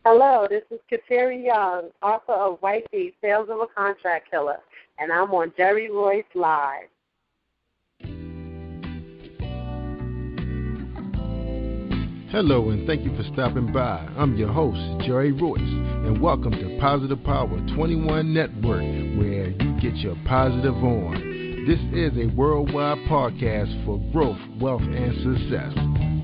Hello, this is KATERIE Young, author of Wifey, Sales of a Contract Killer, and I'm on jerry-royce-live. Hello, and thank you for stopping by. I'm your host, Jerry Royce, and welcome to Positive Power 21 Network, where you get your positive on. This is a worldwide podcast for growth, wealth, and success.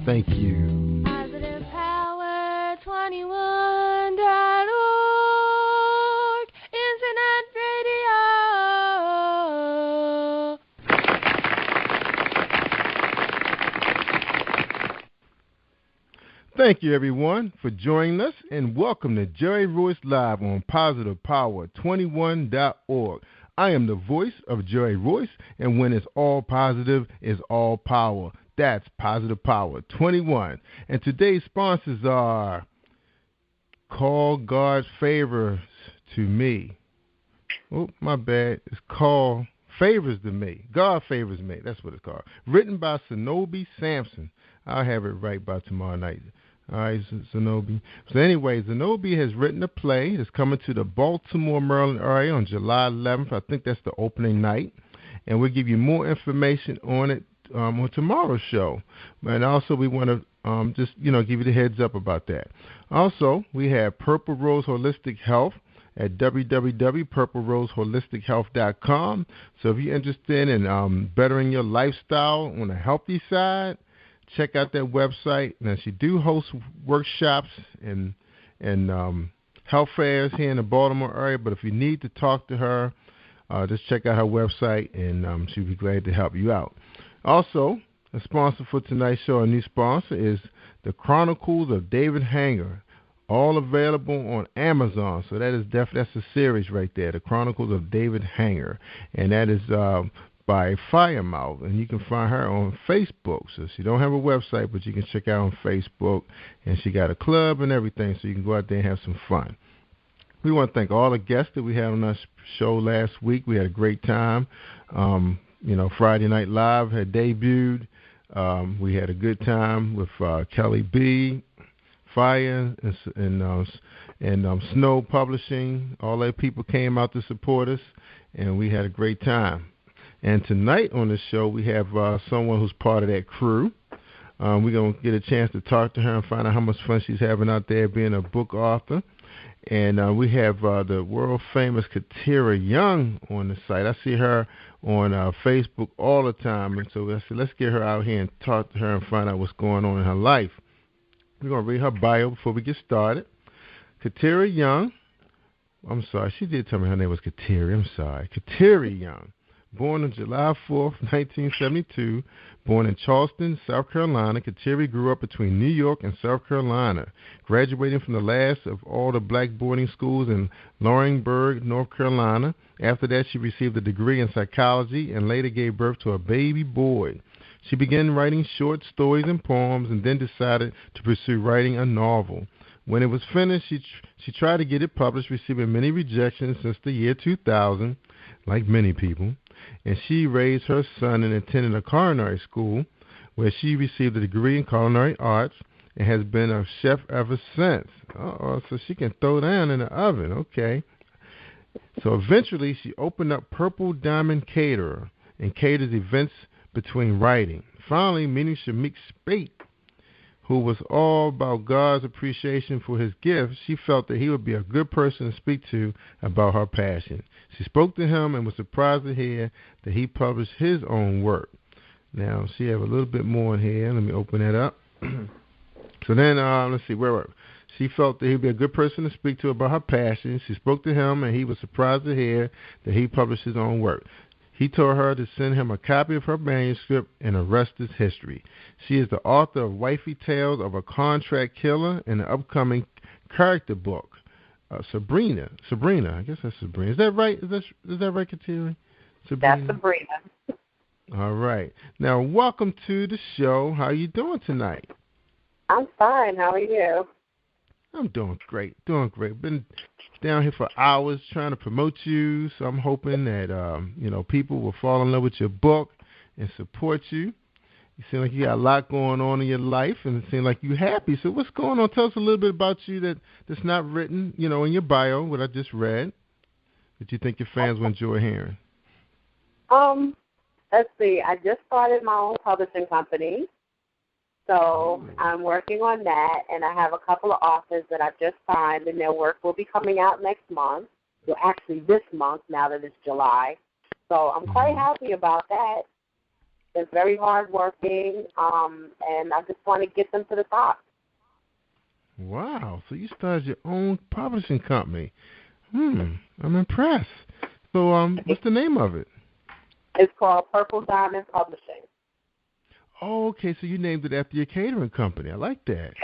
Thank you. Positive Power 21.org, Internet Radio. Thank you, everyone, for joining us, and welcome to Jerry Royce Live on Positive Power 21.org. I am the voice of Jerry Royce, and when it's all positive, it's all power. That's Positive Power 21. And today's sponsors are Call God's Favors to Me. Oh, my bad. It's called Favors to Me. God Favors Me. That's what it's called. Written by Shanobi Sampson. I'll have it right by tomorrow night. All right, Zenobi. So anyway, Zenobi has written a play that's coming to the Baltimore, Maryland area on July 11th. I think that's the opening night. And we'll give you more information on it on tomorrow's show. And also we want to just, give you the heads up about that. Also, we have Purple Rose Holistic Health at www.purpleroseholistic.health.com. So if you're interested in bettering your lifestyle on a healthy side, check out that website. Now, she do host workshops and health fairs here in the Baltimore area, but if you need to talk to her, just check out her website, and she'll be glad to help you out. Also, a sponsor for tonight's show, a new sponsor, is The Chronicles of David Hanger, all available on Amazon. So that is that's a series right there, The Chronicles of David Hanger, and that is by Firemouth, and you can find her on Facebook. So she don't have a website, but you can check out on Facebook, and she got a club and everything, so you can go out there and have some fun. We want to thank all the guests that we had on our show last week. We had a great time. Friday Night Live had debuted. We had a good time with Kelly B, Fire, and Snow Publishing. All that people came out to support us, and we had a great time. And tonight on the show, we have someone who's part of that crew. We're going to get a chance to talk to her and find out how much fun she's having out there being a book author. And we have the world-famous KATERIE Young on the site. I see her on Facebook all the time. And so I said, let's get her out here and talk to her and find out what's going on in her life. We're going to read her bio before we get started. KATERIE Young. I'm sorry. She did tell me her name was KATERIE. I'm sorry. KATERIE Young. Born on July 4th, 1972, born in Charleston, South Carolina, KATERIE grew up between New York and South Carolina, graduating from the last of all the black boarding schools in Laurinburg, North Carolina. After that, she received a degree in psychology and later gave birth to a baby boy. She began writing short stories and poems and then decided to pursue writing a novel. When it was finished, she tried to get it published, receiving many rejections since the year 2000, like many people. And she raised her son and attended a culinary school where she received a degree in Culinary Arts and has been a chef ever since. So she can throw down in the oven. Okay. So eventually she opened up Purple Diamond Caterer and caters events between writing. Finally, meeting Shameek Speight, who was all about God's appreciation for his gifts, she felt that he would be a good person to speak to about her passion. She spoke to him and was surprised to hear that he published his own work. Now, she have a little bit more in here. Let me open that up. So then, let's see, where were we? She felt that he'd be a good person to speak to about her passion. She spoke to him, and he was surprised to hear that he published his own work. He told her to send him a copy of her manuscript, and the rest is history. She is the author of Wifey Tales of a Contract Killer and the upcoming character book, Sabrina. I guess that's Sabrina. Is that right? Is that right, KATERIE? That's Sabrina. All right. Now, welcome to the show. How are you doing tonight? I'm fine. How are you? I'm doing great. Been down here for hours trying to promote you, so I'm hoping that people will fall in love with your book and support you. You seem like you got a lot going on in your life, and it seems like you're happy. So what's going on? Tell us a little bit about you that's not written, in your bio, what I just read, that you think your fans will enjoy hearing. Let's see. I just started my own publishing company, so I'm working on that, and I have a couple of authors that I've just signed, and their work will be coming out next month. Well, actually this month, now that it's July. So I'm quite happy about that. It's very hardworking, and I just want to get them to the top. Wow. So you started your own publishing company. I'm impressed. So what's the name of it? It's called Purple Diamond Publishing. Oh, okay. So you named it after your catering company. I like that.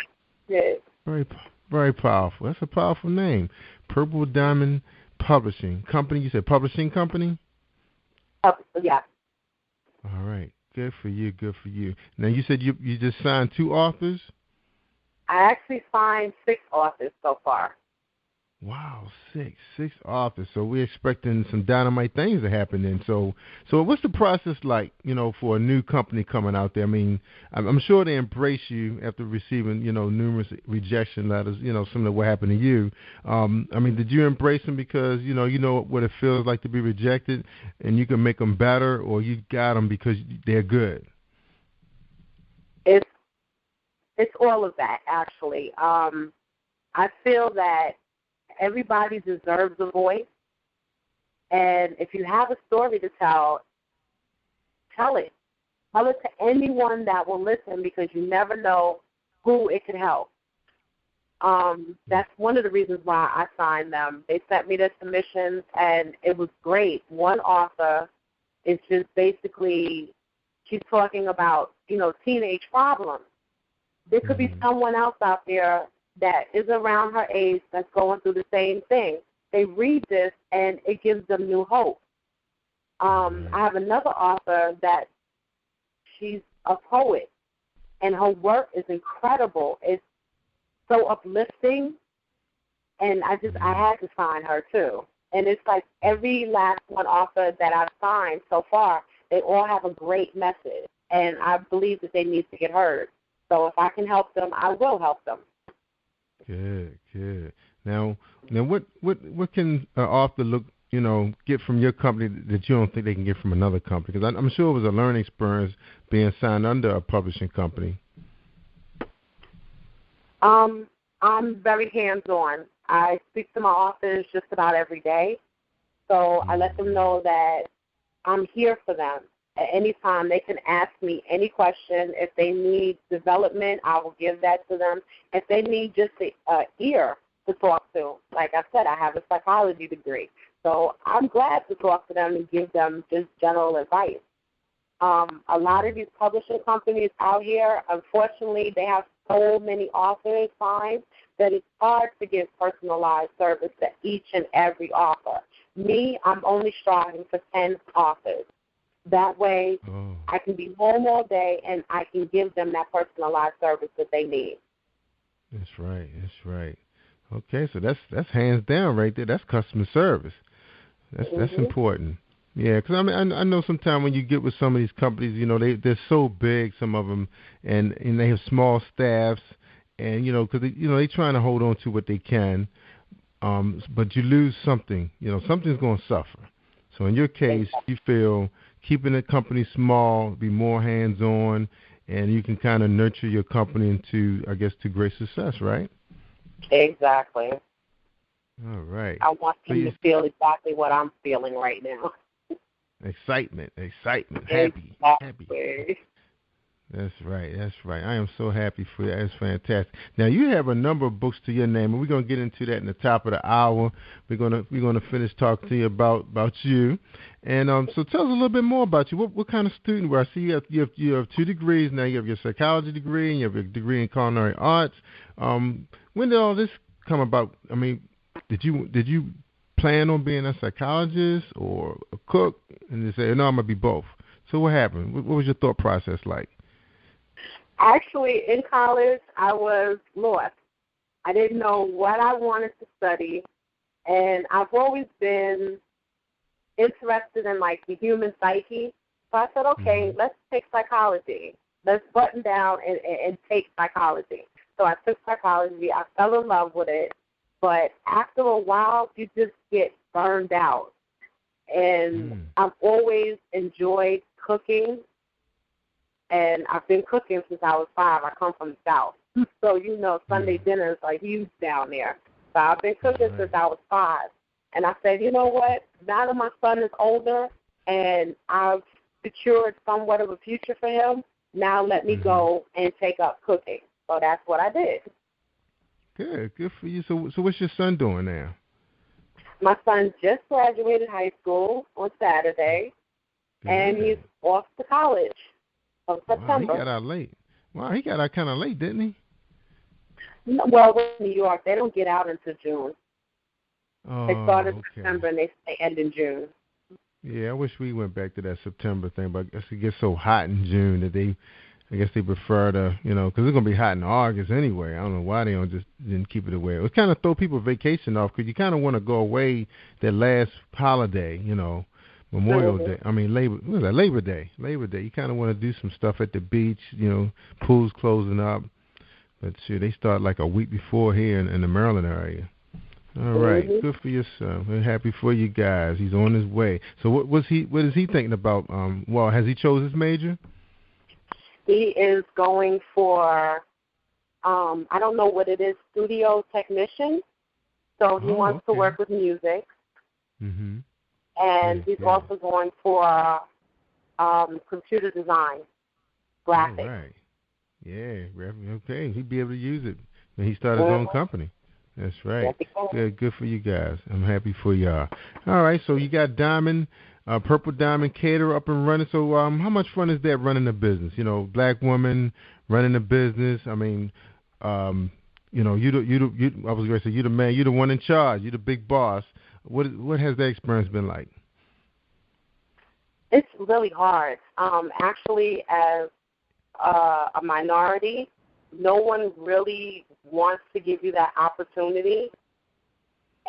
Yes. Very, very powerful. That's a powerful name. Purple Diamond Publishing Company. You said publishing company? Yeah. All right. Good for you. Good for you. Now, you said you just signed 2 authors? I actually signed 6 authors so far. Wow, 6 authors. So we're expecting some dynamite things to happen then. So what's the process like, for a new company coming out there? I mean, I'm sure they embrace you after receiving, numerous rejection letters, similar to what happened to you. I mean, did you embrace them because, you know what it feels like to be rejected and you can make them better, or you got them because they're good? It's all of that, actually. I feel that everybody deserves a voice, and if you have a story to tell it. Tell it to anyone that will listen, because you never know who it could help. That's one of the reasons why I signed them. They sent me their submissions, and it was great. One author is just basically, she's talking about, teenage problems. There could be someone else out there that is around her age that's going through the same thing. They read this, and it gives them new hope. I have another author that she's a poet, and her work is incredible. It's so uplifting, and I had to sign her too. And it's like every last one author that I've signed so far, they all have a great message, and I believe that they need to get heard. So if I can help them, I will help them. Good. Now, what can an author get from your company that you don't think they can get from another company? Because I'm sure it was a learning experience being signed under a publishing company. I'm very hands-on. I speak to my authors just about every day, so I let them know that I'm here for them. At any time, they can ask me any question. If they need development, I will give that to them. If they need just an ear to talk to, like I said, I have a psychology degree. So I'm glad to talk to them and give them just general advice. A lot of these publishing companies out here, unfortunately, they have so many authors signed that it's hard to give personalized service to each and every author. Me, I'm only striving for 10 authors. That way, I can be home all day, and I can give them that personalized service that they need. That's right. Okay, so that's hands down right there. That's customer service. That's important. Yeah, because I know sometimes when you get with some of these companies, they're so big, some of them, and they have small staffs, and because they trying to hold on to what they can, but you lose something. Something's going to suffer. So in your case, you feel keeping the company small, be more hands-on, and you can kind of nurture your company into, I guess, to great success, right? Exactly. All right. I want them to feel exactly what I'm feeling right now. Excitement, happy. That's right. I am so happy for you. That's fantastic. Now you have a number of books to your name, and we're gonna get into that in the top of the hour. We're gonna finish talking to you about you, and so tell us a little bit more about you. What kind of student were? I see you have 2 degrees now. You have your psychology degree and you have your degree in Culinary Arts. When did all this come about? I mean, did you plan on being a psychologist or a cook, and you say, no, I'm gonna be both? So what happened? What was your thought process like? Actually, in college, I was lost. I didn't know what I wanted to study, and I've always been interested in, the human psyche. So I said, okay, let's take psychology. let's button down and take psychology. So I took psychology. I fell in love with it. But after a while, you just get burned out. And I've always enjoyed cooking. And I've been cooking since I was 5. I come from the South. So, Sunday dinners are huge down there. So I've been cooking since I was 5. And I said, you know what? Now that my son is older and I've secured somewhat of a future for him, now let me go and take up cooking. So that's what I did. Good for you. So what's your son doing now? My son just graduated high school on Saturday, and he's off to college of September. Wow, he got out late. Wow, he got out kind of late, didn't he? No, well, in New York, they don't get out until June. Oh, they start in September, and they end in June. Yeah, I wish we went back to that September thing, but I guess it gets so hot in June that I guess they prefer to, because it's going to be hot in August anyway. I don't know why they didn't keep it away. It kind of throw people vacation off because you kind of want to go away that last holiday, Memorial Day. I mean, Labor Day. You kind of want to do some stuff at the beach, pools closing up. But sure, they start like a week before here in the Maryland area. All right, good for your son. We're happy for you guys. He's on his way. So what is he thinking about? Has he chose his major? He is going for, I don't know what it is, studio technician. So he wants to work with music. Mm-hmm. And he's also going for computer design, graphics. All right. Yeah, okay. He'd be able to use it when he started his own company. That's right. Good for you guys. I'm happy for y'all. All right, so you got Purple Diamond Caterer up and running. So how much fun is that running a business? Black woman running a business. I mean, I was going to say you're the man. You're the one in charge. You're the big boss. What has that experience been like? It's really hard. Actually, as a minority, no one really wants to give you that opportunity.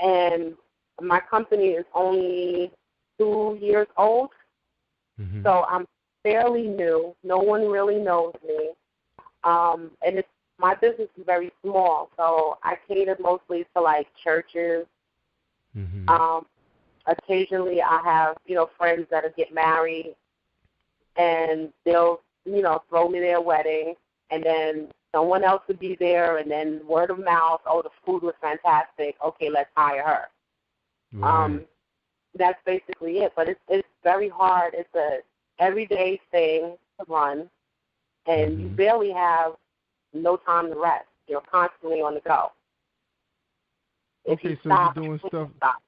And my company is only 2 years old, so I'm fairly new. No one really knows me. And my business is very small, so I cater mostly to, like, churches. Occasionally I have, friends that get married, and they'll, throw me their wedding, and then someone else would be there, and then word of mouth, oh, the food was fantastic. Okay, let's hire her. Right. That's basically it. But it's very hard. It's a everyday thing to run, and you barely have no time to rest. You're constantly on the go. If you stop, you're doing stuff. Stop.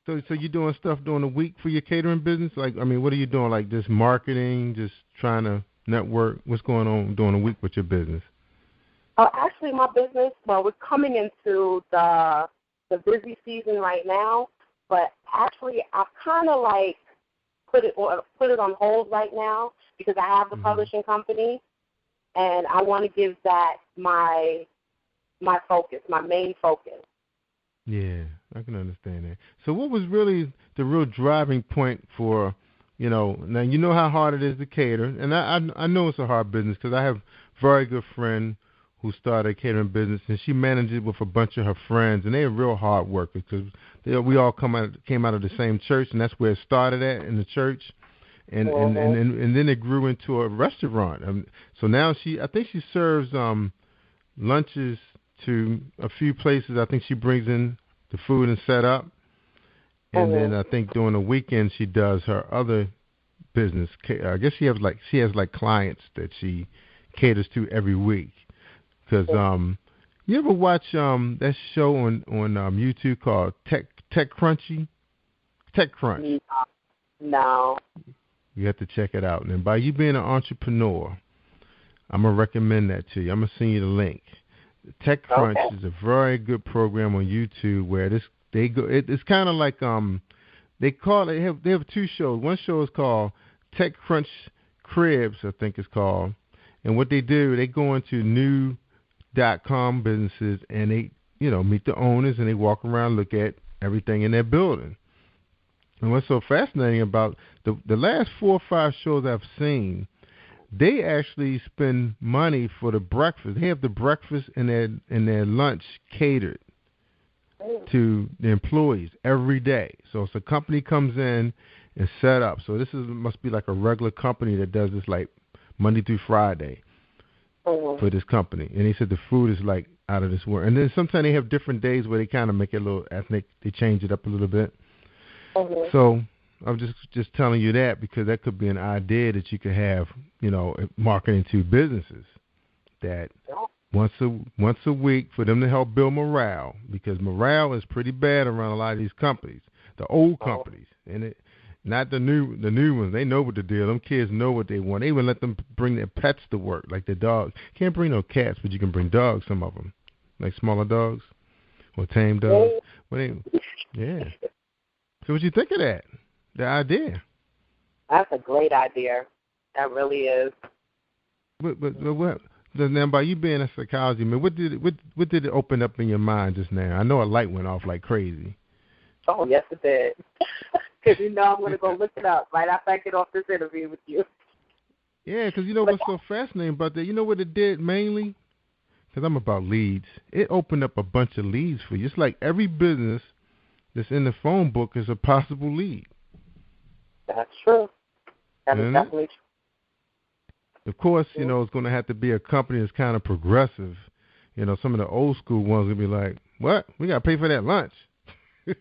So you're doing stuff during the week for your catering business? Like, I mean, what are you doing? Like just marketing, just trying to network? What's going on during the week with your business? Actually, my business, we're coming into the busy season right now, but actually I've kind of like put it on hold right now because I have the publishing company, and I want to give that my focus, my main focus. Yeah, I can understand that. So what was really the real driving point for, now you know how hard it is to cater, and I know it's a hard business because I have a very good friend who started a catering business, and she managed it with a bunch of her friends, and they're real hard workers because we all came out of the same church, and that's where it started at, in the church, and then it grew into a restaurant. So now I think she serves lunches to a few places. I think she brings in the food and set up, and then I think during the weekend she does her other business. I guess she has like clients that she caters to every week. Because you ever watch that show on YouTube called Tech Crunch? No. You have to check it out. And by you being an entrepreneur, I'm gonna recommend that to you. I'm gonna send you the link. Tech Crunch is a very good program on YouTube where it's kind of like they have two shows. One show is called Tech Crunch Cribs, I think it's called. And what they do, they go into new.com businesses and they meet the owners and they walk around, look at everything in their building. And what's so fascinating about the last 4 or 5 shows I've seen, they actually spend money for the breakfast. They have the breakfast and their lunch catered to the employees every day. So if a company comes in and set up, so this must be like a regular company that does this like Monday through Friday for this company. And he said the food is like out of this world. And then sometimes they have different days where they kind of make it a little ethnic. They change it up a little bit. So I'm just telling you that because that could be an idea that you could have, marketing to businesses that once a week for them to help build morale, because morale is pretty bad around a lot of these companies, the old companies, and not the new ones. They know what the deal. Them kids know what they want. They even let them bring their pets to work, like their dogs. Can't bring no cats, but you can bring dogs. Some of them, like smaller dogs or tame dogs. Yeah. So what you think of that? The idea? That's a great idea. That really is. But what? Now, by you being a psychology man, what did it open up in your mind just now? I know a light went off like crazy. Oh, yes, it did. Because I'm going to go look it up right after I get off this interview with you. Yeah, because what's so fascinating about that? You know what it did mainly? Because I'm about leads. It opened up a bunch of leads for you. It's like every business that's in the phone book is a possible lead. That's true. That is definitely true. Of course, it's going to have to be a company that's kind of progressive. Some of the old school ones will be like, what? We got to pay for that lunch. They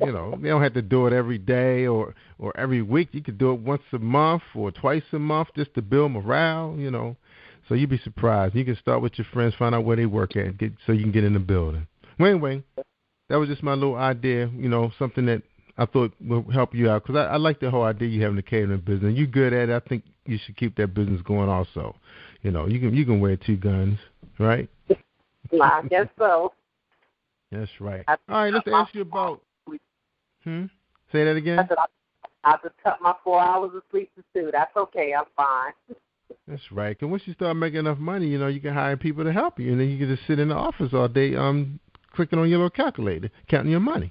don't have to do it every day or every week. You could do it once a month or twice a month just to build morale, So you'd be surprised. You can start with your friends, find out where they work at, so you can get in the building. Well, anyway, that was just my little idea, something that I thought will help you out, because I like the whole idea you have in the catering business. You good at it. I think you should keep that business going also. You can wear two guns, right? I guess so. That's right. All right, let's ask you about. Say that again. I just cut my 4 hours of sleep to two. That's okay. I'm fine. That's right. Because once you start making enough money, you can hire people to help you, and then you can just sit in the office all day, clicking on your little calculator, counting your money.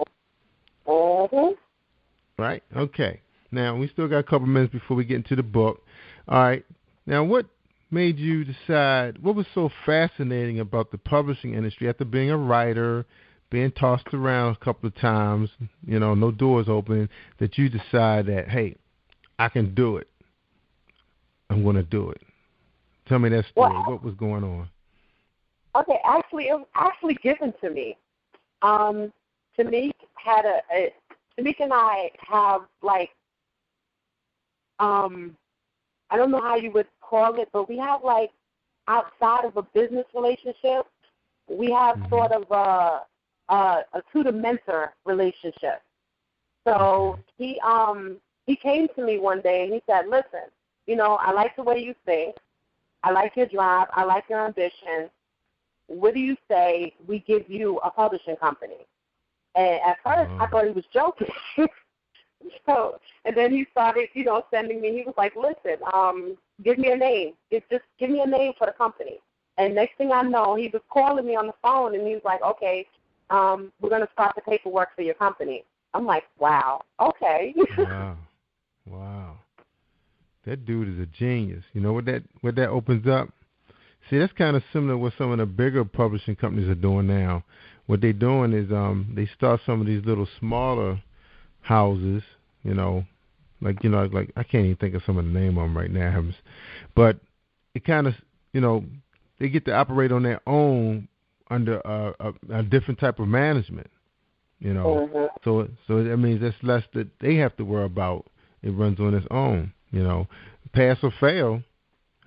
Right? Okay. Now, we still got a couple minutes before we get into the book. All right. Now, what made you decide, what was so fascinating about the publishing industry after being a writer, being tossed around a couple of times, no doors open, that you decide that, hey, I can do it. I'm going to do it. Tell me that story. What was going on? Okay, actually, it was actually given to me. Shameek and I have, like, I don't know how you would call it, but we have, like, outside of a business relationship, we have sort of a tutor-mentor relationship. So he came to me one day and he said, listen, I like the way you think. I like your drive. I like your ambition. What do you say we give you a publishing company? And at first, I thought he was joking. And then he started, sending me. He was like, listen, give me a name. Just give me a name for the company. And next thing I know, he was calling me on the phone, and he was like, okay, we're going to start the paperwork for your company. I'm like, wow, okay. Wow. That dude is a genius. You know what that opens up? See, that's kind of similar to what some of the bigger publishing companies are doing now. What they're doing is they start some of these little smaller houses, like I can't even think of some of the name of them right now. But it kind of, they get to operate on their own under a different type of management, So that means that's less that they have to worry about. It runs on its own, Pass or fail,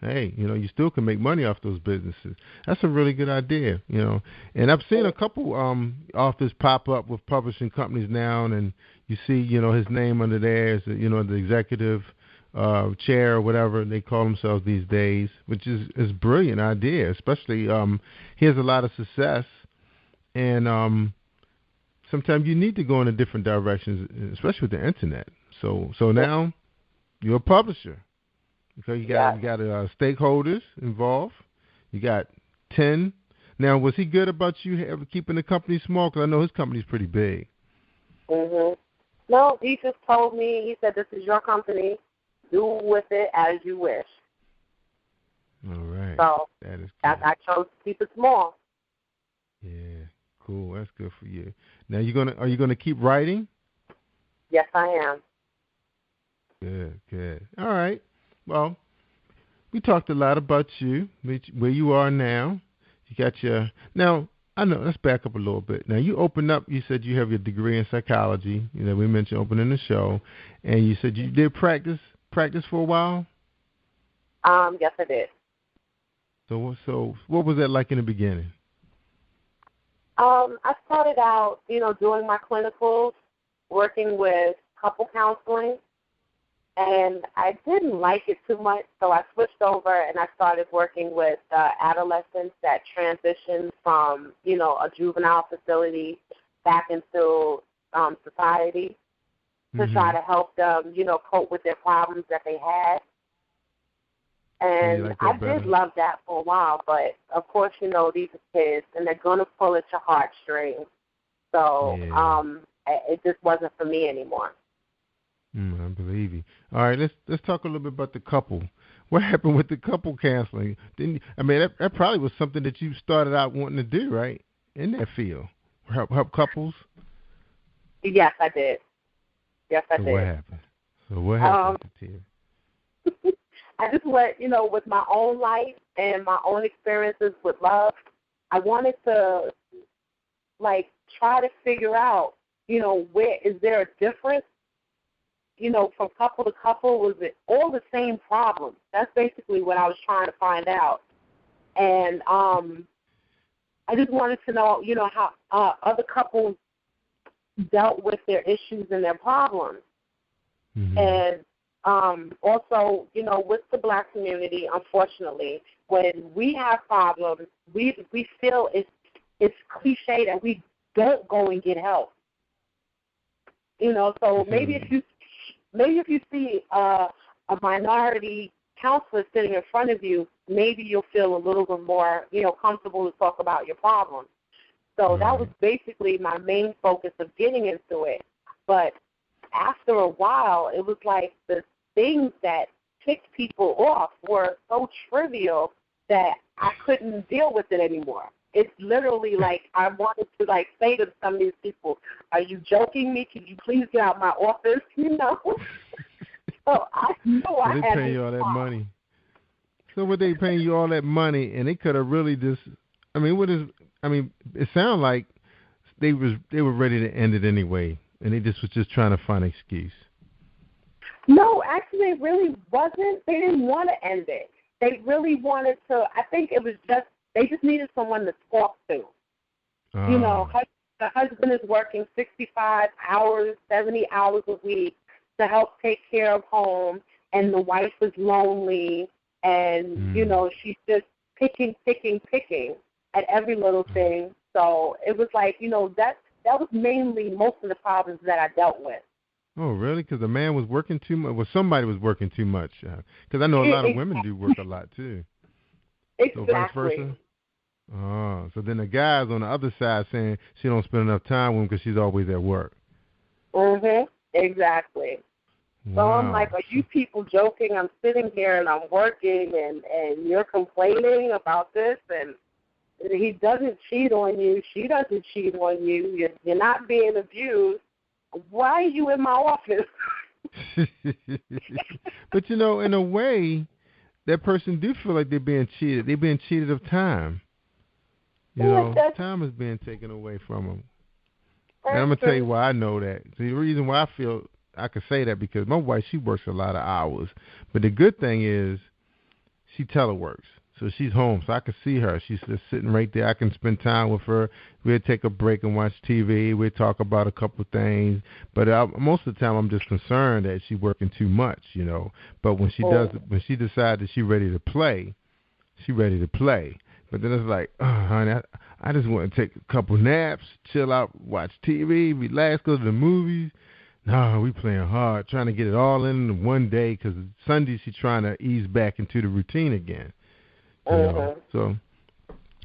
hey, you still can make money off those businesses. That's a really good idea, And I've seen a couple authors pop up with publishing companies now, and you see, his name under there as, the executive chair or whatever they call themselves these days, which is a brilliant idea, especially he has a lot of success, and sometimes you need to go in a different directions, especially with the internet. So now you're a publisher. Okay, you got stakeholders involved. You got 10. Now, was he good about you keeping the company small? Because I know his company's pretty big. No, he just told me. He said, "This is your company. do with it as you wish. All right. So that is I chose to keep it small. Yeah, cool. That's good for you. Now, are you gonna keep writing? Yes, I am. Good. All right. Well, we talked a lot about you, where you are now. You got now. I know. Let's back up a little bit. Now, you opened up. You said you have your degree in psychology. We mentioned opening the show, and you said you did practice for a while. Yes, I did. So what was that like in the beginning? I started out, doing my clinicals, working with couple counseling, and I didn't like it too much, so I switched over and I started working with adolescents that transitioned from, a juvenile facility back into society to try to help them, cope with their problems that they had. And I did love that for a while, but of course, these are kids, and they're going to pull at your heartstrings. So it just wasn't for me anymore. I believe you. All right, let's talk a little bit about the couple. What happened with the couple counseling? That probably was something that you started out wanting to do, right? In that field, help couples. Yes, I did. Yes, I did. What happened? Kateri? I just went, with my own life and my own experiences with love. I wanted to, try to figure out, where is there a difference? From couple to couple, was it all the same problems? That's basically what I was trying to find out. And I just wanted to know, how other couples dealt with their issues and their problems. Mm-hmm. And also, with the Black community, unfortunately, when we have problems, we feel it's cliche that we don't go and get help. So maybe if you see a minority counselor sitting in front of you, maybe you'll feel a little bit more, comfortable to talk about your problems. So that was basically my main focus of getting into it. But after a while, it was like the things that ticked people off were so trivial that I couldn't deal with it anymore. It's literally like I wanted to say to some of these people, "Are you joking me? Can you please get out of my office?" So I know I had. They paying you all that money. So were they paying you all that money, and they could have really just? It sounded like they were ready to end it anyway, and they just was trying to find an excuse. No, actually, it really wasn't. They didn't want to end it. They really wanted to. I think it was just they just needed someone to talk to. The husband is working 65 hours, 70 hours a week to help take care of home, and the wife is lonely, and she's just picking at every little thing. So it was like, that was mainly most of the problems that I dealt with. Oh, really? Because the man was working too much? Well, somebody was working too much. Because I know a lot of women do work a lot, too. Exactly. So vice versa? Oh, so then the guy's on the other side saying she don't spend enough time with him because she's always at work. Exactly. Wow. So I'm like, are you people joking? I'm sitting here and I'm working and you're complaining about this, and he doesn't cheat on you. She doesn't cheat on you. You're not being abused. Why are you in my office? But, in a way, that person do feel like they're being cheated. They're being cheated of time. Time is being taken away from them. And I'm going to tell you why I know that. The reason why I feel I could say that, because my wife, she works a lot of hours. But the good thing is she teleworks. So she's home, so I can see her. She's just sitting right there. I can spend time with her. We'll take a break and watch TV. We'll talk about a couple of things. But most of the time, I'm just concerned that she's working too much, But when she when she decides that she's ready to play, she's ready to play. But then it's like, honey, I just want to take a couple naps, chill out, watch TV, relax, go to the movies. No, we playing hard, trying to get it all in one day, because Sunday she's trying to ease back into the routine again. So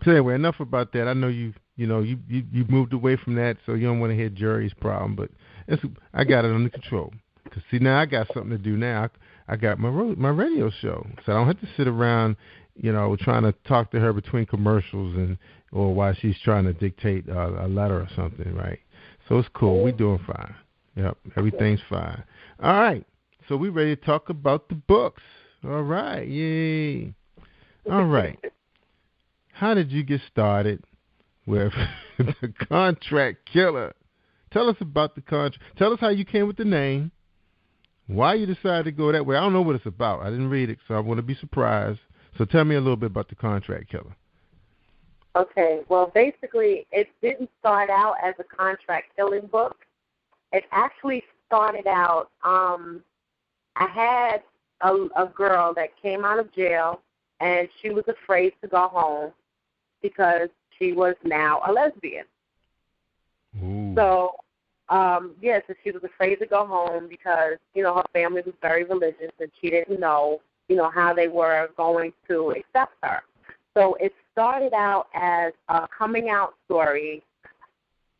anyway, enough about that. I know you moved away from that, so you don't want to hear Jerry's problem, but I got it under control. Cause see, now I got something to do now. I got my radio show, so I don't have to sit around, trying to talk to her between commercials or while she's trying to dictate a letter or something, right? So it's cool. We're doing fine. Yep, everything's fine. All right, so we're ready to talk about the books. All right, yay. All right. How did you get started with the Contract Killer? Tell us about the contract. Tell us how you came with the name, why you decided to go that way. I don't know what it's about. I didn't read it, so I want to be surprised. So tell me a little bit about the Contract Killer. Okay, well, basically, it didn't start out as a contract killing book. It actually started out, I had a girl that came out of jail, and she was afraid to go home because she was now a lesbian. Ooh. So, so she was afraid to go home because, her family was very religious and she didn't know, how they were going to accept her. So it started out as a coming out story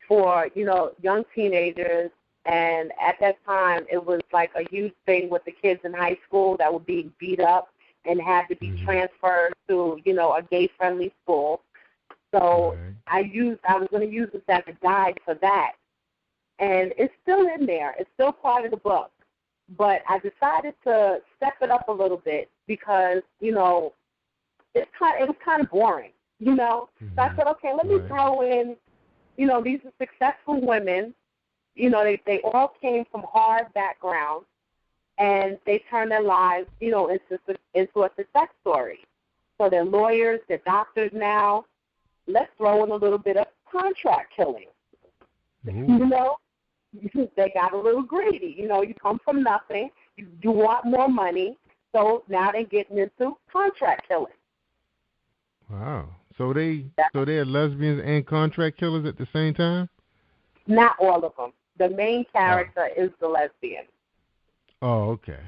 for, young teenagers. And at that time, it was like a huge thing with the kids in high school that were being beat up and had to be transferred to, a gay-friendly school. So I was going to use this as a guide for that. And it's still in there. It's still part of the book. But I decided to step it up a little bit because, it was kind of boring, So I said, okay, let me throw in, these are successful women. They all came from hard backgrounds, and they turned their lives, into a success story. So they're lawyers, they're doctors now. Let's throw in a little bit of contract killing. They got a little greedy. You come from nothing. You want more money. So now they're getting into contract killing. Wow. So they're lesbians and contract killers at the same time? Not all of them. The main character is the lesbian. Oh, okay.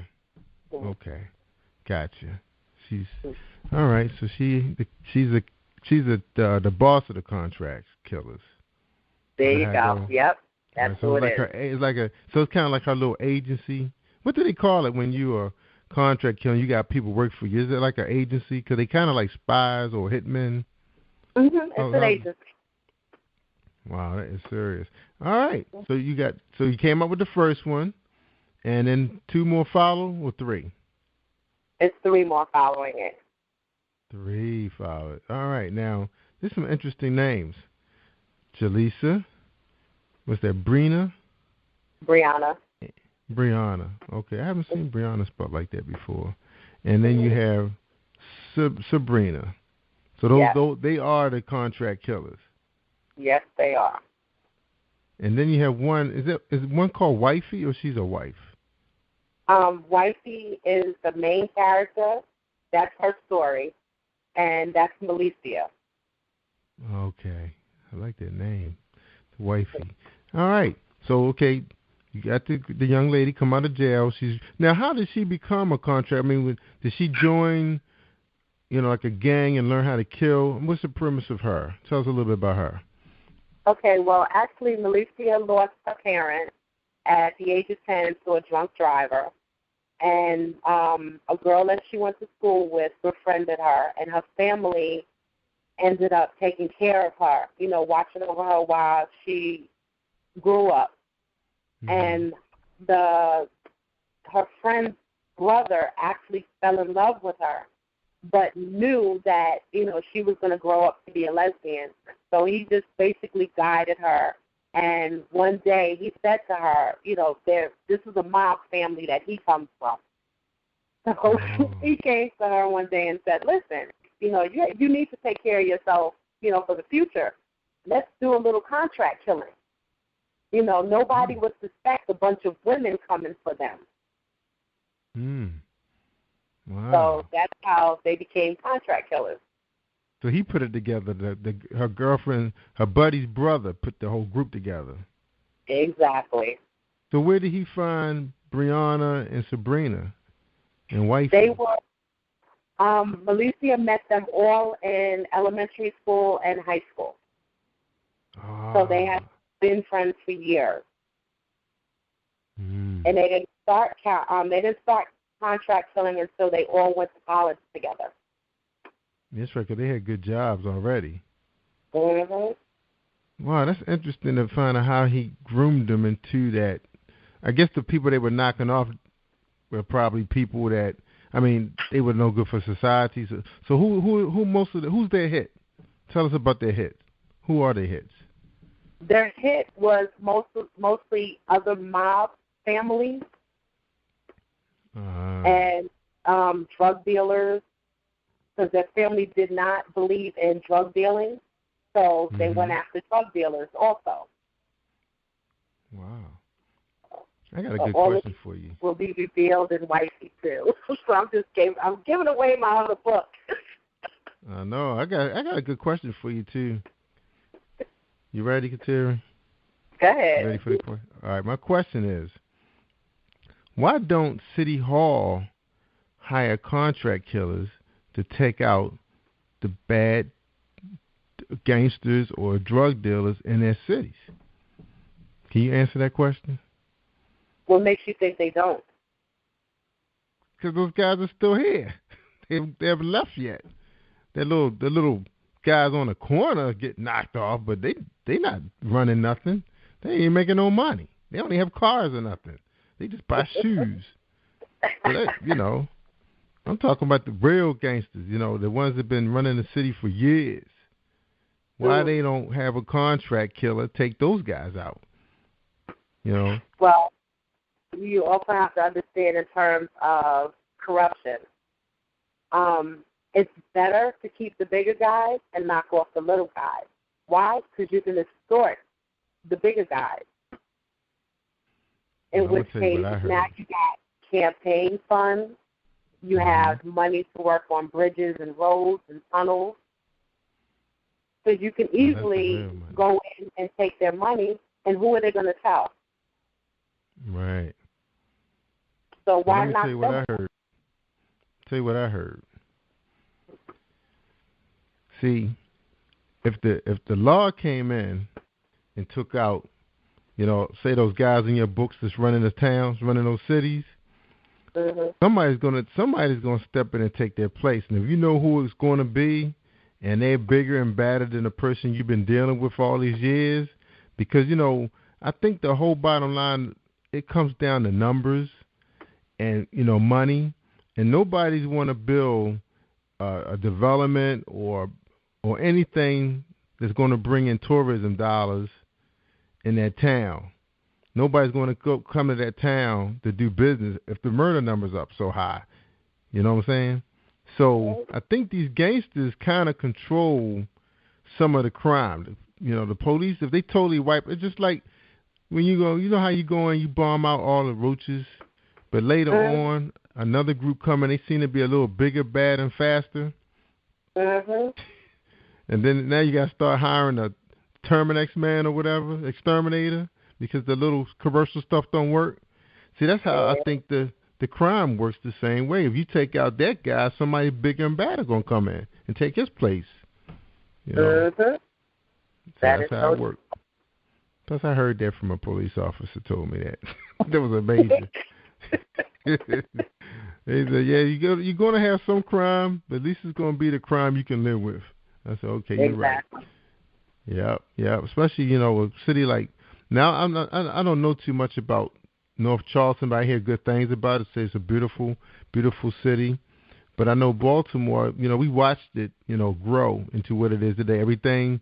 Okay. Gotcha. She's all right. So she's the boss of the contract killers. There you go. Yep. That's right, so what it's kind of like her little agency. What do they call it when you are contract killing? You got people work for you. Is it like an agency? Because they kind of like spies or hitmen. It's an agency. Wow, that is serious. All right. So you came up with the first one, and then 2 more follow, or 3? It's 3 more following it. 3 followed. All right. Now, there's some interesting names. Jaleesa. What's that? Brianna. Okay, I haven't seen Brianna spelled like that before. And then you have Sabrina. So those they are the contract killers. Yes, they are. And then you have one. Is one called Wifey, or she's a wife? Wifey is the main character. That's her story, and that's Milicia. Okay, I like that name, Wifey. All right. So you got the young lady come out of jail. Now, how did she become a contract? I mean, did she join, like a gang and learn how to kill? What's the premise of her? Tell us a little bit about her. Okay, well, actually, Milicia lost her parents at the age of 10 to a drunk driver. And a girl that she went to school with befriended her, and her family ended up taking care of her, watching over her while she grew up. And her friend's brother actually fell in love with her, but knew that, she was going to grow up to be a lesbian. So he just basically guided her. And one day he said to her, this is a mob family that he comes from. So he came to her one day and said, listen, you need to take care of yourself, for the future. Let's do a little contract killing. Nobody would suspect a bunch of women coming for them. Wow. So that's how they became contract killers. So he put it together. Her girlfriend, her buddy's brother, put the whole group together. Exactly. So where did he find Brianna and Sabrina and Wifey? They were. Milicia met them all in elementary school and high school. So they had been friends for years. And they didn't start contract killing until they all went to college together. That's right, 'cause they had good jobs already. Mm-hmm. Wow, that's interesting to find out how he groomed them into that. I guess the people they were knocking off were probably people that, I mean, they were no good for society. So who's their hit? Tell us about their hits. Who are their hits? Their hit was mostly other mob families and drug dealers, because their family did not believe in drug dealing, so they went after drug dealers also. Wow. I got a good question for you. Will be revealed in Wifey too. So I'm giving away my other book. I know. I got a good question for you too. You ready, Kateri? Go ahead. You ready for the question? All right. My question is, why don't City Hall hire contract killers to take out the bad gangsters or drug dealers in their cities? Can you answer that question? What makes you think they don't? Because those guys are still here. They haven't left yet. The little guys on the corner get knocked off, but they not running nothing. They ain't making no money. They don't even have cars or nothing. They just buy shoes. So I'm talking about the real gangsters, the ones that been running the city for years. Why they don't have a contract killer take those guys out? Well, you also have to understand in terms of corruption. It's better to keep the bigger guys and knock off the little guys. Why? Because you can extort the bigger guys. In which case, now you got campaign funds. You have money to work on bridges and roads and tunnels. So you can easily go in and take their money, and who are they going to tell? Right. So why not? Tell you what I heard. See, if the law came in and took out, say those guys in your books that's running the towns, running those cities, somebody's gonna step in and take their place. And if you know who it's going to be, and they're bigger and badder than the person you've been dealing with for all these years, because I think the whole bottom line, it comes down to numbers and money, and nobody's want to build a development or anything that's going to bring in tourism dollars in that town. Nobody's going to come to that town to do business if the murder number's up so high. You know what I'm saying? So I think these gangsters kind of control some of the crime. The police, if they totally wipe it, just like when you go, how you go and you bomb out all the roaches, but later on, another group coming, they seem to be a little bigger, bad, and faster. And then now you got to start hiring a Terminex man or whatever, exterminator, because the little commercial stuff don't work. See, that's how I think the crime works the same way. If you take out that guy, somebody bigger and badder going to come in and take his place. So that's how it works. Plus, I heard that from a police officer told me that. That was amazing. They said, yeah, you're going to have some crime, but at least it's going to be the crime you can live with. I said, okay, you're right. Yeah. Especially, a city like, now I don't know too much about North Charleston, but I hear good things about it. Say it's a beautiful, beautiful city. But I know Baltimore, we watched it, grow into what it is today. Everything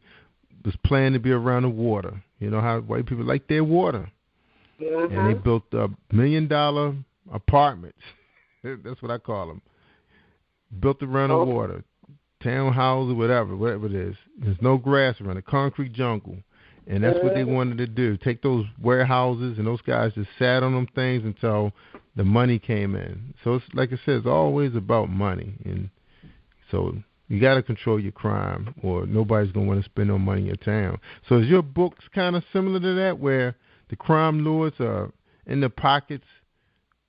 was planned to be around the water. You know how white people like their water. And they built $1 million apartments. That's what I call them. Built around the water. Townhouse or whatever it is. There's no grass around it. Concrete jungle. And that's what they wanted to do. Take those warehouses, and those guys just sat on them things until the money came in. So it's like I said, it's always about money. And so you got to control your crime, or nobody's going to want to spend no money in your town. So is your books kind of similar to that, where the crime lords are in the pockets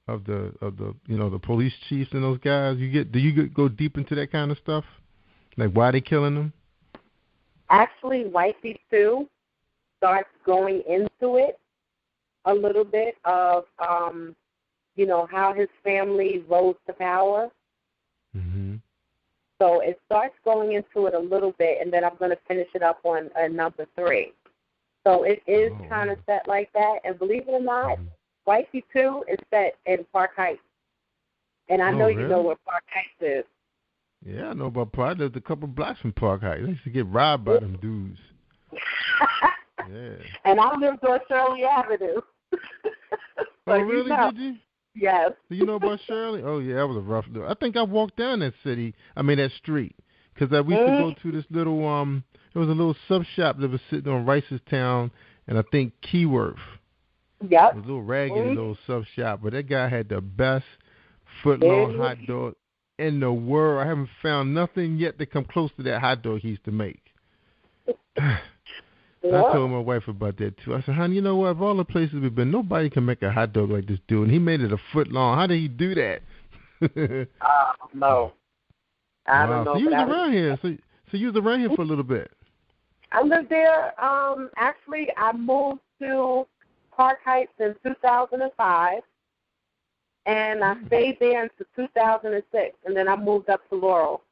of the the police chiefs and those guys? Do you go deep into that kind of stuff? Like why they killing them? Actually, Wifey 2 starts going into it a little bit of how his family rose to power. Mm-hmm. So it starts going into it a little bit, and then I'm going to finish it up on number 3. So it is kind of set like that. And believe it or not, Wifey 2 is set in Park Heights. And I know really? you know where Park Heights is. Yeah, I know about Park. I lived a couple blocks from Park Heights. I used to get robbed by them dudes. Yeah. And I lived on Shirley Avenue. Oh, really? Did you? Yes. Do you know about Shirley? Oh, yeah, that was a rough day. I think I walked down that street, because we used to go to this little, it was a little sub shop that was sitting on Ricestown and I think Keyworth. Yep. It was a little raggedy little sub shop, but that guy had the best foot-long hot dog in the world. I haven't found nothing yet to come close to that hot dog he used to make. I told my wife about that, too. I said, honey, you know what? Of all the places we've been, nobody can make a hot dog like this dude. And he made it a foot long. How did he do that? No. I don't know. So you was around here. So you was around here for a little bit. I lived there. Actually, I moved to Park Heights in 2005. And I stayed there until 2006. And then I moved up to Laurel.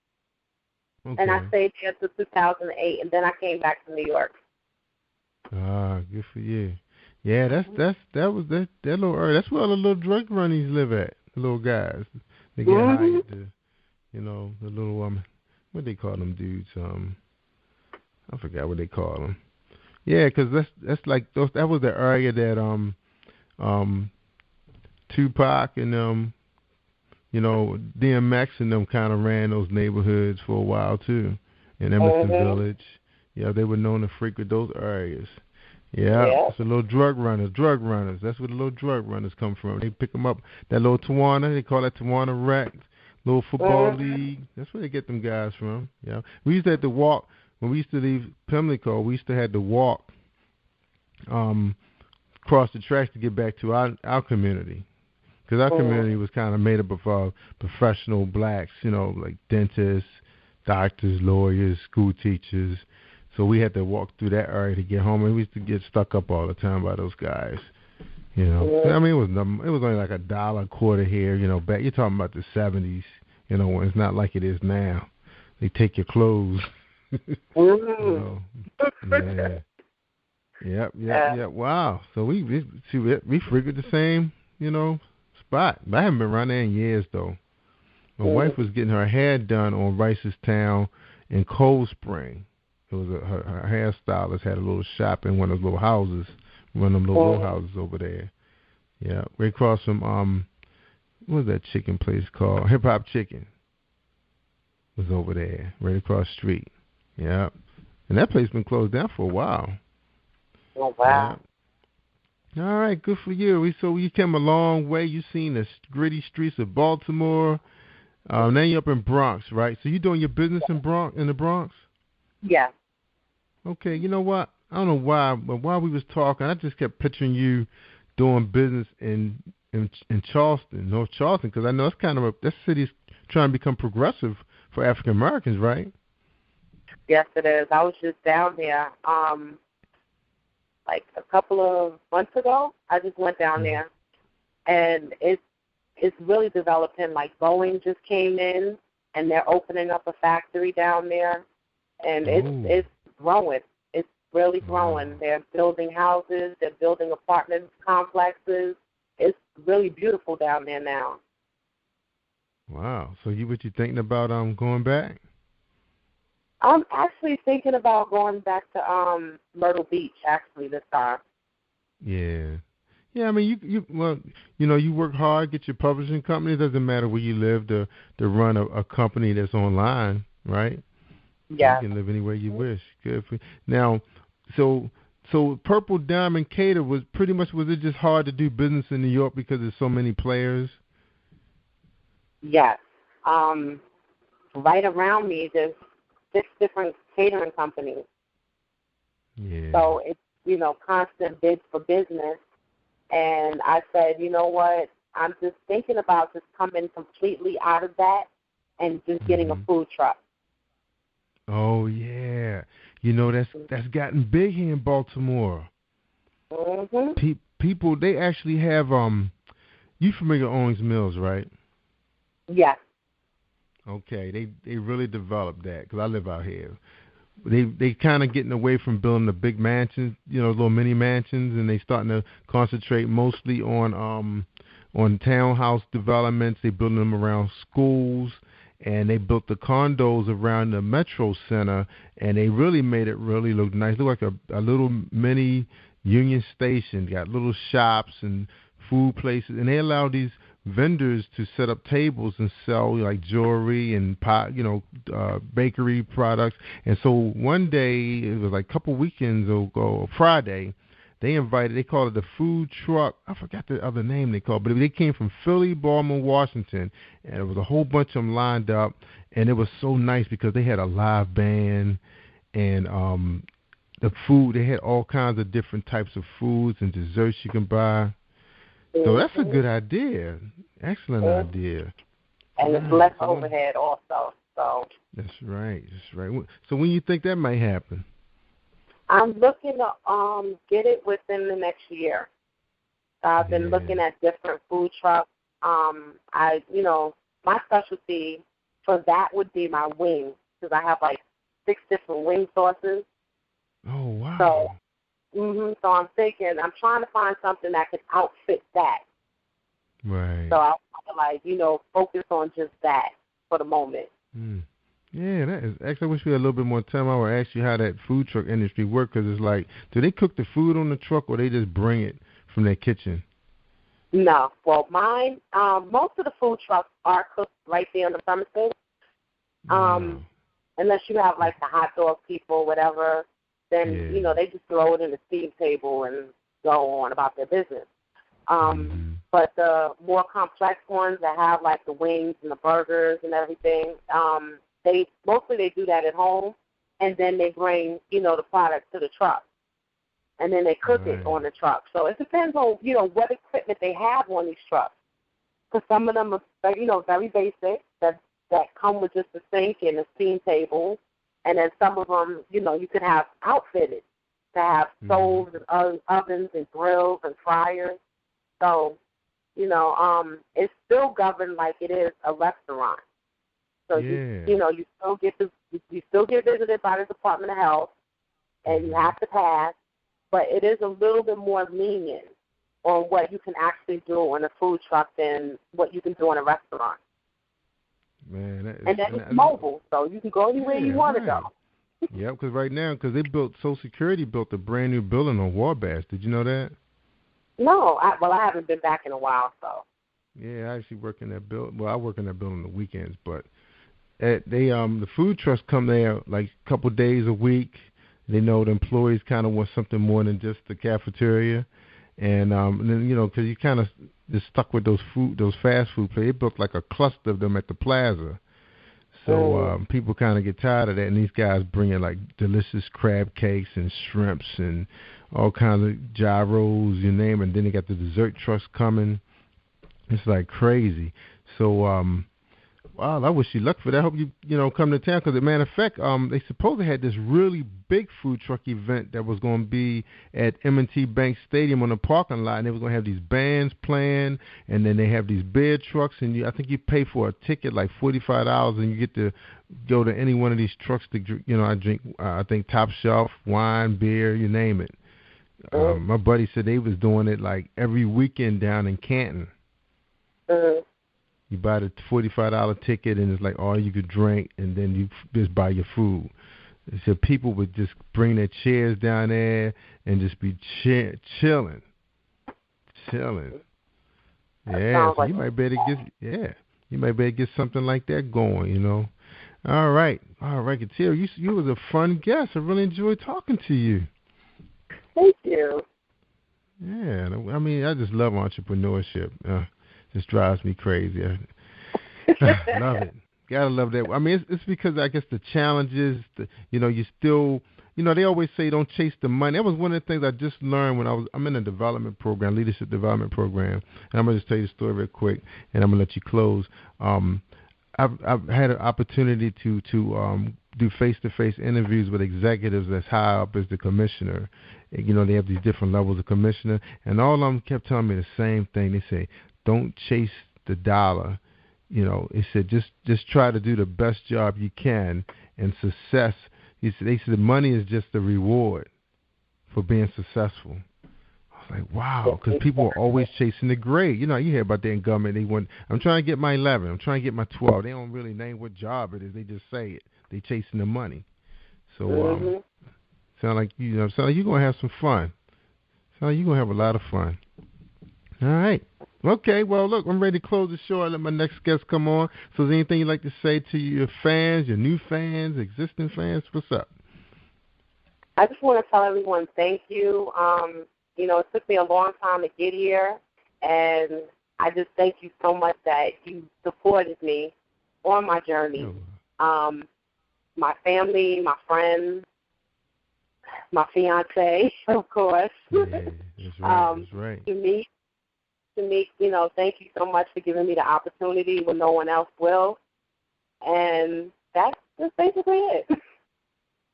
Okay. And I stayed there until 2008. And then I came back to New York. Ah, good for you. Yeah, that little area. That's where all the little drug runnies live at. The little guys. They get hired to, the little what they call them dudes? I forgot what they call them. Yeah, because that's like that was the area that Tupac and DMX and them kind of ran those neighborhoods for a while too. In Emerson Village. Yeah, they were known to frequent those areas. Yeah, it's the little drug runners. That's where the little drug runners come from. They pick them up. That little Tawana, they call that Tawana Rec, little football league. That's where they get them guys from. Yeah, we used to have to walk when we used to leave Pimlico. We used to have to walk across the tracks to get back to our community, because our community was kind of made up of professional blacks, like dentists, doctors, lawyers, school teachers. So we had to walk through that area to get home, and we used to get stuck up all the time by those guys. I mean, it was only like $1 a quarter here. Back you're talking about the 70s. When it's not like it is now. They take your clothes. Yeah. Yep. Wow. So we frequent the same spot. I haven't been around there in years though. My wife was getting her hair done on Ricestown in Cold Spring. It was her hairstylist had a little shop in one of those little houses, one of them little row houses over there. Yeah, right across from what was that chicken place called? Hip Hop Chicken was over there, right across the street. Yeah, and that place been closed down for a while. Oh wow! Yeah. All right, good for you. So you came a long way. You seen the gritty streets of Baltimore. Now you're up in Bronx, right? So you doing your business in the Bronx? Yeah. Okay, you know what? I don't know why, but while we was talking, I just kept picturing you doing business in Charleston, North Charleston, because I know it's kind of that city's trying to become progressive for African Americans, right? Yes, it is. I was just down there, like a couple of months ago. I just went down there, and it's really developing. Like Boeing just came in, and they're opening up a factory down there, and it's growing. It's really growing. They're building houses. They're building apartment complexes. It's really beautiful down there now. Wow. So what you thinking about going back? I'm actually thinking about going back to Myrtle Beach actually this time. Yeah. Yeah, I mean, you work hard, get your publishing company. It doesn't matter where you live to run a company that's online, right? Yeah. You can live anywhere you wish. Good for you. Now, so Purple Diamond Caterer was it just hard to do business in New York because there's so many players? Yes. Right around me, there's 6 different catering companies. Yeah. So it's, constant bids for business. And I said, you know what, I'm just thinking about just coming completely out of that and just getting a food truck. Oh, yeah. That's gotten big here in Baltimore. Mm-hmm. People, they actually have, You familiar with Owings Mills, right? Yes. Okay, they really developed that because I live out here. They kind of getting away from building the big mansions, little mini mansions, and they starting to concentrate mostly on townhouse developments. They building them around schools, and they built the condos around the metro center, and they really made it really look nice. Look like a little mini Union Station. Got little shops and food places, and they allow these vendors to set up tables and sell like jewelry and bakery products. And so one day, it was like a couple weekends ago, Friday, they called it the food truck. I forgot the other name they called, but they came from Philly, Baltimore, Washington, and it was a whole bunch of them lined up, and it was so nice because they had a live band and the food. They had all kinds of different types of foods and desserts you can buy. So that's a good idea. Excellent idea. And it's less overhead also. So That's right. So when you think that might happen? I'm looking to get it within the next year. I've been looking at different food trucks. My specialty for that would be my wings, because I have like 6 different wing sauces. Oh, wow. So I'm trying to find something that could outfit that. Right. So I'll focus on just that for the moment. Yeah, that is actually. I wish we had a little bit more time. I would ask you how that food truck industry works, because it's like, do they cook the food on the truck or they just bring it from their kitchen? No. Well, mine, most of the food trucks are cooked right there on the premises. Unless you have like the hot dog people, whatever. Then, they just throw it in the steam table and go on about their business. But the more complex ones that have like the wings and the burgers and everything, they do that at home, and then they bring, the product to the truck. And then they cook it on the truck. So it depends on, what equipment they have on these trucks. Because some of them are, very basic, that come with just a sink and a steam table. And then some of them, you could have outfitted to have stoves and ovens and grills and fryers. So, it's still governed like it is a restaurant. So you still get visited by the Department of Health, and you have to pass. But it is a little bit more lenient on what you can actually do on a food truck than what you can do in a restaurant. Man, and then it's mobile, so you can go anywhere you want to go. Yeah, because Social Security built a brand new building on Wabash. Did you know that? No, I haven't been back in a while, so. Yeah, I actually work in that building. Well, I work in that building on the weekends, but the food trucks come there like a couple days a week. They know the employees kind of want something more than just the cafeteria, and then because you kind of just stuck with those fast food places. They built like a cluster of them at the plaza. So people kind of get tired of that, and these guys bring in like delicious crab cakes and shrimps and all kinds of gyros, you name it. And then they got the dessert trucks coming. It's like crazy. So, wow, I wish you luck for that. I hope you come to town, because as a matter of fact, they supposedly had this really big food truck event that was going to be at M&T Bank Stadium on the parking lot, and they were going to have these bands playing, and then they have these beer trucks, and I think you pay for a ticket like $45, and you get to go to any one of these trucks to I think top shelf wine, beer, you name it. My buddy said they was doing it like every weekend down in Canton. You buy the $45 ticket, and it's like all you could drink, and then you just buy your food. They said people would just bring their chairs down there and just be chilling. Yeah, so you might better get something like that going. All right, Kateri, you was a fun guest. I really enjoyed talking to you. Thank you. Yeah, I mean, I just love entrepreneurship. Just drives me crazy. I love it. Gotta love that. I mean, it's because I guess the challenges, you still, they always say don't chase the money. That was one of the things I just learned when I'm in a development program, leadership development program. And I'm gonna just tell you the story real quick, and I'm gonna let you close. I've had an opportunity to do face-to-face interviews with executives that's high up as the commissioner. They have these different levels of commissioner, and all of them kept telling me the same thing. They say, don't chase the dollar. You know, it said just try to do the best job you can, and success. They said money is just the reward for being successful. I was like, wow, because people are always chasing the grade. You know, you hear about that in government. I'm trying to get my 11. I'm trying to get my 12. They don't really name what job it is. They just say it. They chasing the money. So sound like you're gonna have some fun. Sound like you're gonna have a lot of fun. All right. Okay. Well, look, I'm ready to close the show. I let my next guest come on. So, is there anything you'd like to say to your fans, your new fans, existing fans? What's up? I just want to tell everyone thank you. You know, it took me a long time to get here, and I just thank you so much that you supported me on my journey. My family, my friends, my fiance, of course. Yeah, that's right. That's right. Shameek, you know, thank you so much for giving me the opportunity when no one else will. And that's just basically it.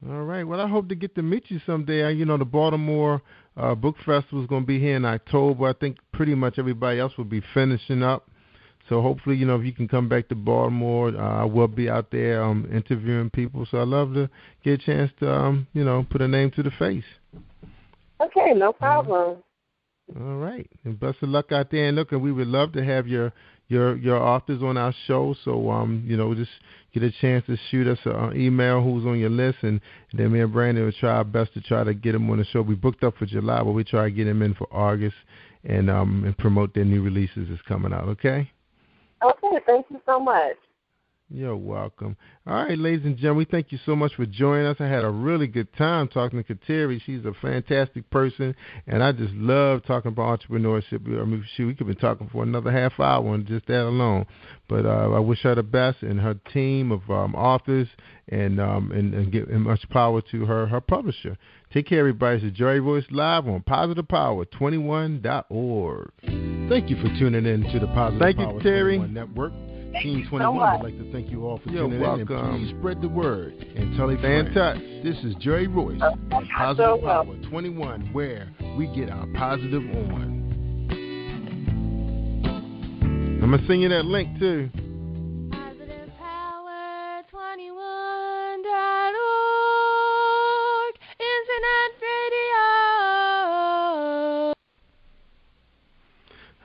All right. Well, I hope to get to meet you someday. You know, the Baltimore Book Festival is going to be here in October. I think pretty much everybody else will be finishing up. So hopefully, you know, if you can come back to Baltimore, I will be out there interviewing people. So I'd love to get a chance to, you know, put a name to the face. Okay, no problem. All right. And best of luck out there. And look, we would love to have your authors on our show. So, you know, just get a chance to shoot us an email who's on your list. And then me and Brandon will try our best to try to get them on the show. We booked up for July, but we try to get them in for August and promote their new releases that's coming out. Okay? Okay, thank you so much. You're welcome. All right, ladies and gentlemen, we thank you so much for joining us. I had a really good time talking to Kateri. She's a fantastic person, and I just love talking about entrepreneurship. I mean, we could be talking for another half hour on just that alone. But I wish her the best and her team of authors, and give much power to her publisher. Take care, everybody. It's Jerry Royce Live on PositivePower21.org. Thank you for tuning in to the Positive Power 21 Network. Team 21 would like to thank you all for tuning in, and please spread the word and tell a friend. This is Jerry Royce on Positive Power 21, where we get our positive on. I'm going to sing you that link, too. PositivePower21.org, Internet Radio.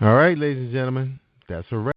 All right, ladies and gentlemen, that's a wrap.